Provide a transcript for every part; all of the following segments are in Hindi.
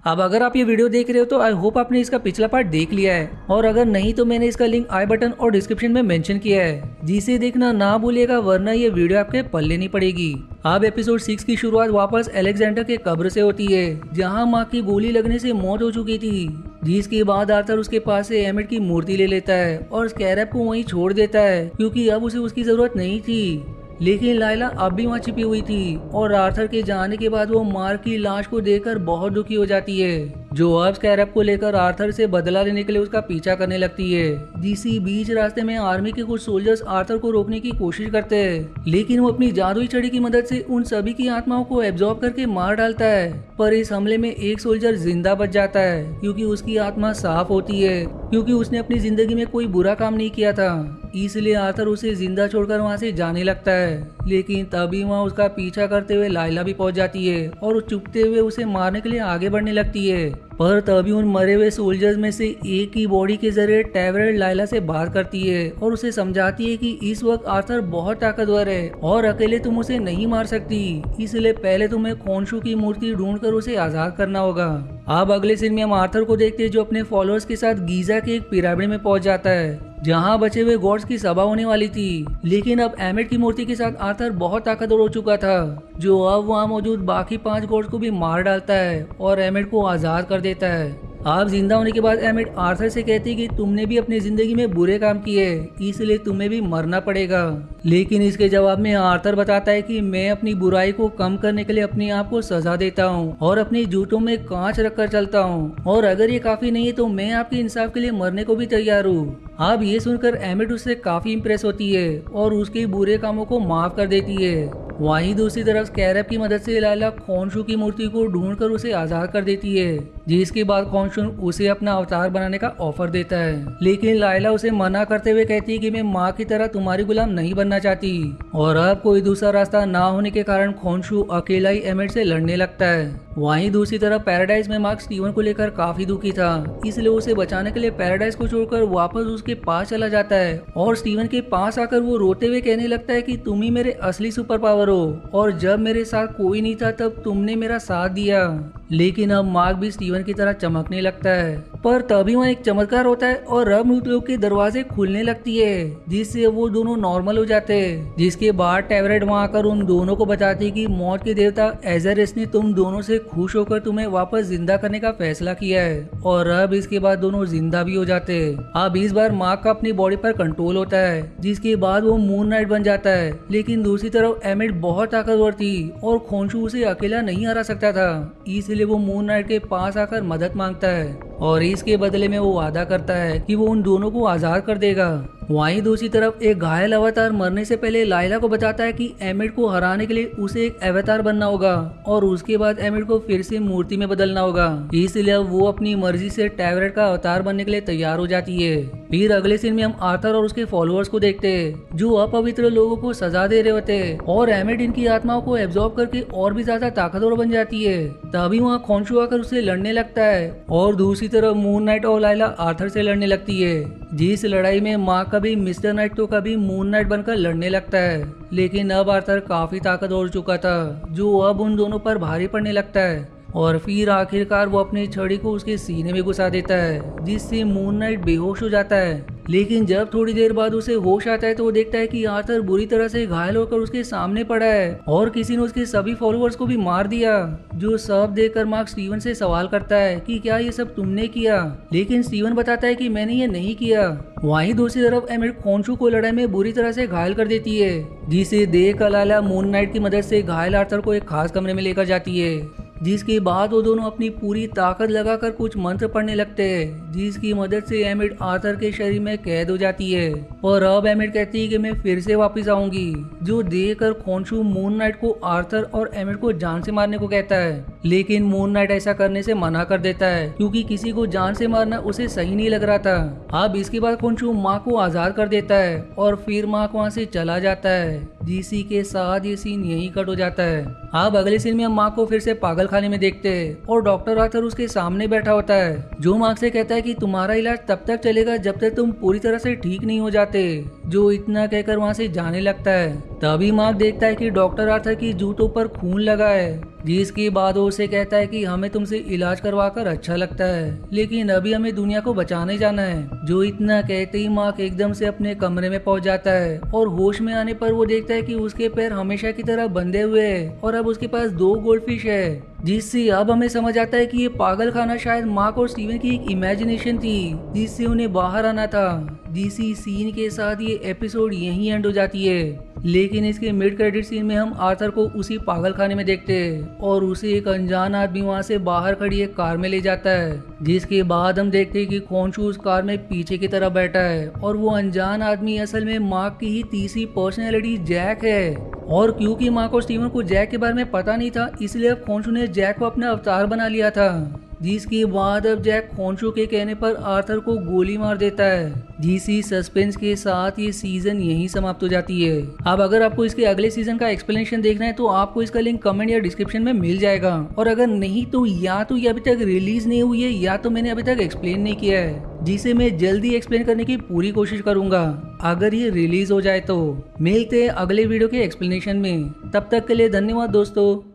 अब अगर आप ये वीडियो देख रहे हो तो आई होप आपने इसका पिछला पार्ट देख लिया है, और अगर नहीं तो मैंने इसका लिंक आई बटन और डिस्क्रिप्शन में मेंशन किया है, जिसे देखना ना भूलिएगा वरना ये वीडियो आपके पल्ले नहीं पड़ेगी। अब एपिसोड 6 की शुरुआत वापस अलेक्जेंडर के कब्र से होती है, जहां माँ की गोली लगने से मौत हो चुकी थी। जिसके बाद आर्थर उसके पास से एमिट की मूर्ति ले लेता है और स्कैरब को वहीं छोड़ देता है, क्योंकि अब उसे उसकी जरूरत नहीं थी। लेकिन लाइला अब भी वहाँ छिपी हुई थी और आर्थर के जाने के बाद वो मार्क की लाश को देखकर बहुत दुखी हो जाती है, जो अब स्कैरब को लेकर आर्थर से बदला लेने के लिए उसका पीछा करने लगती है। जिसी बीच रास्ते में आर्मी के कुछ सोल्जर्स आर्थर को रोकने की कोशिश करते हैं, लेकिन वो अपनी जादुई छड़ी की मदद से उन सभी की आत्माओं को एब्जॉर्ब करके मार डालता है। पर इस हमले में एक सोल्जर जिंदा बच जाता है, क्योंकि उसकी आत्मा साफ होती है, क्योंकि उसने अपनी जिंदगी में कोई बुरा काम नहीं किया था। इसलिए आर्थर उसे जिंदा छोड़कर वहाँ से जाने लगता है। लेकिन तभी वहाँ उसका पीछा करते हुए लाइला भी पहुंच जाती है और चुपते हुए उसे मारने के लिए आगे बढ़ने लगती है। पर तभी उन मरे हुए सोल्जर्स में से एक की बॉडी के जरिए टैवरेट लाइला से बात करती है और उसे समझाती है कि इस वक्त आर्थर बहुत ताकतवर है और अकेले तुम उसे नहीं मार सकती, इसलिए पहले तुम्हें खोंशू की मूर्ति ढूंढकर उसे आजाद करना होगा। अब अगले सीन में हम आर्थर को देखते हैं, जो अपने फॉलोअर्स के साथ गीजा के एक पिरामिड में पहुंच जाता है, जहां बचे हुए गॉड्स की सभा होने वाली थी। लेकिन अब एमिट की मूर्ति के साथ आर्थर बहुत ताकतवर हो चुका था, जो अब वहां मौजूद बाकी 5 गॉड्स को भी मार डालता है और एमिट को आजाद कर देता है। आप जिंदा होने के बाद एमिट आर्थर से कहती है कि तुमने भी अपनी जिंदगी में बुरे काम किए, इसलिए तुम्हें भी मरना पड़ेगा। लेकिन इसके जवाब में आर्थर बताता है कि मैं अपनी बुराई को कम करने के लिए अपने आप को सजा देता हूँ और अपने जूतों में कांच रखकर चलता हूँ, और अगर ये काफी नहीं है तो मैं आपके इंसाफ के लिए मरने को भी तैयार हूँ। अब ये सुनकर एमिट उससे काफी इम्प्रेस होती है और उसके बुरे कामों को माफ कर देती है। वहीं दूसरी तरफ स्कैरब की मदद से लाइला खोंशू की मूर्ति को ढूंढकर उसे आजाद कर देती है, जिसके बाद खोंशू उसे अपना अवतार बनाने का ऑफर देता है। लेकिन लाइला उसे मना करते हुए कहती है कि मैं माँ की तरह तुम्हारी गुलाम नहीं बनना चाहती, और अब कोई दूसरा रास्ता ना होने के कारण खोंशू अकेला ही एमिट से लड़ने लगता है। वहीं दूसरी तरफ पैराडाइज में मार्क स्टीवन को लेकर काफी दुखी था, इसलिए उसे बचाने के लिए पैराडाइज को छोड़कर वापस उसके पास चला जाता है और स्टीवन के पास आकर वो रोते हुए कहने लगता है कि तुम ही मेरे असली सुपर पावर हो, और जब मेरे साथ कोई नहीं था तब तुमने मेरा साथ दिया। लेकिन अब मार्क भी स्टीवन की तरह चमकने लगता है, पर तभी वहाँ एक चमत्कार होता है और अब मृतलोक के दरवाजे खुलने लगती है, जिससे वो दोनों नॉर्मल हो जाते हैं। जिसके बाद टैवरेट वहाँ आकर उन दोनों को बताती कि मौत के देवता एजरेस ने तुम दोनों से खुश होकर तुम्हें वापस जिंदा करने का फैसला किया है, और अब इसके बाद दोनों जिंदा भी हो जाते हैं। अब इस बार मार्क का अपनी बॉडी पर कंट्रोल होता है, जिसके बाद वो मून नाइट बन जाता है। लेकिन दूसरी तरफ एमिट बहुत ताकतवर थी और खोंशू उसे अकेला नहीं हरा सकता था, इसलिए वो मून नाइट के पास आकर मदद मांगता है और इसके बदले में वो वादा करता है कि वो उन दोनों को आजाद कर देगा। वहीं दूसरी तरफ एक घायल अवतार मरने से पहले लाइला को बताता है कि एमिट को हराने के लिए उसे एक अवतार बनना होगा और उसके बाद एमिट को फिर से मूर्ति में बदलना होगा। इसलिए वो अपनी मर्जी से टैवरेट का अवतार बनने के लिए तैयार हो जाती है। फिर अगले सीन में हम आर्थर और उसके फॉलोअर्स को देखते हैं, जो अपवित्र लोगों को सजा दे रहे होते हैं, और एमिट इनकी आत्माओं को एब्जॉर्ब करके और भी ज्यादा ताकतवर बन जाती है। तभी वहाँ खोंशू आकर उससे लड़ने लगता है और दूसरी तरफ मून नाइट और लाइला आर्थर से लड़ने लगती है, जिस लड़ाई में माँ कभी मिस्टर नाइट तो कभी मून नाइट बनकर लड़ने लगता है। लेकिन अब आर्थर काफी ताकतवर हो चुका था, जो अब उन दोनों पर भारी पड़ने लगता है, और फिर आखिरकार वो अपनी छड़ी को उसके सीने में घुसा देता है, जिससे मून नाइट बेहोश हो जाता है। लेकिन जब थोड़ी देर बाद उसे होश आता है तो वो देखता है कि आर्थर बुरी तरह से घायल होकर उसके सामने पड़ा है और किसी ने उसके सभी फॉलोअर्स को भी मार दिया। जो सब देखकर मार्क स्टीवन से सवाल करता है कि क्या ये सब तुमने किया, लेकिन स्टीवन बताता है कि मैंने ये नहीं किया। वहीं दूसरी तरफ एमिट खोंशू को लड़ाई में बुरी तरह से घायल कर देती है, जिसे देख लाइला मून नाइट की मदद से घायल आर्थर को एक खास कमरे में लेकर जाती है। जिसके बाद वो दोनों अपनी पूरी ताकत लगाकर कुछ मंत्र पढ़ने लगते हैं, जिसकी मदद से एमिट आर्थर के शरीर में कैद हो जाती है। और अब एमिट कहती है कि मैं फिर से वापस आऊंगी, जो देखकर खोंशू मून नाइट को आर्थर और एमिट को जान से मारने को कहता है। लेकिन मून नाइट ऐसा करने से मना कर देता है, क्योंकि किसी को जान से मारना उसे सही नहीं लग रहा था। अब इसके बाद खोंशू माँ को आजाद कर देता है और फिर माँ वहाँ से चला जाता है, जिसी के साथ ये सीन यहीं कट हो जाता है। अब अगले सीन में हम माँ को फिर से पागल खाने में देखते हैं और डॉक्टर आर्थर उसके सामने बैठा होता है, जो मार्क से कहता है कि तुम्हारा इलाज तब तक चलेगा जब तक तुम पूरी तरह से ठीक नहीं हो जाते। जो इतना कहकर वहाँ से जाने लगता है। तभी मार्क देखता है कि डॉक्टर आर्थर की जूतों पर खून लगा है, जिसके बाद वो उसे कहता है कि हमें तुमसे इलाज करवा कर अच्छा लगता है, लेकिन अभी हमें दुनिया को बचाने जाना है। जो इतना कहते ही मार्क एकदम से अपने कमरे में पहुंच जाता है और होश में आने पर वो देखता है कि उसके पैर हमेशा की तरह बंधे हुए हैं और अब उसके पास 2 गोल्डफिश है, जिससे अब हमें समझ आता है कि ये पागल खाना शायद मार्क और स्टीवन की एक इमेजिनेशन थी जिससे उन्हें बाहर आना था। जिसी सीन के साथ ये एपिसोड यहीं एंड हो जाती है, लेकिन इसके मिड क्रेडिट सीन में हम आर्थर को उसी पागल खाने में देखते हैं और उसे एक अनजान आदमी वहां से बाहर खड़ी एक कार में ले जाता है, जिसके बाद हम देखते हैं कि खोंशू उस कार में पीछे की तरफ बैठा है और वो अनजान आदमी असल में मार्क की ही तीसरी पर्सनैलिटी जैक है। और क्योंकि मार्क और स्टीवन को जैक के बारे में पता नहीं था, इसलिए अब खोंशू ने जैक को अपना अवतार बना लिया था, जिसके बाद अब जैक खोंशू के कहने पर आर्थर को गोली मार देता है। जिसी सस्पेंस के साथ ये सीजन यहीं समाप्त हो जाती है। अब अगर आपको इसके अगले सीजन का एक्सप्लेनेशन देखना है तो आपको इसका लिंक कमेंट या डिस्क्रिप्शन में मिल जाएगा, और अगर नहीं तो या तो ये अभी तक रिलीज नहीं हुई है या तो मैंने अभी तक एक्सप्लेन नहीं किया है, जिसे मैं जल्दी एक्सप्लेन करने की पूरी कोशिश करूंगा अगर ये रिलीज हो जाए तो। मिलते हैं अगले वीडियो के एक्सप्लेनेशन में, तब तक के लिए धन्यवाद दोस्तों।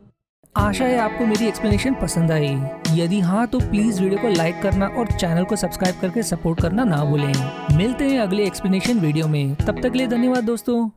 आशा है आपको मेरी एक्सप्लेनेशन पसंद आई। यदि हाँ तो प्लीज वीडियो को लाइक करना और चैनल को सब्सक्राइब करके सपोर्ट करना ना भूलें। मिलते हैं अगले एक्सप्लेनेशन वीडियो में, तब तक के लिए धन्यवाद दोस्तों।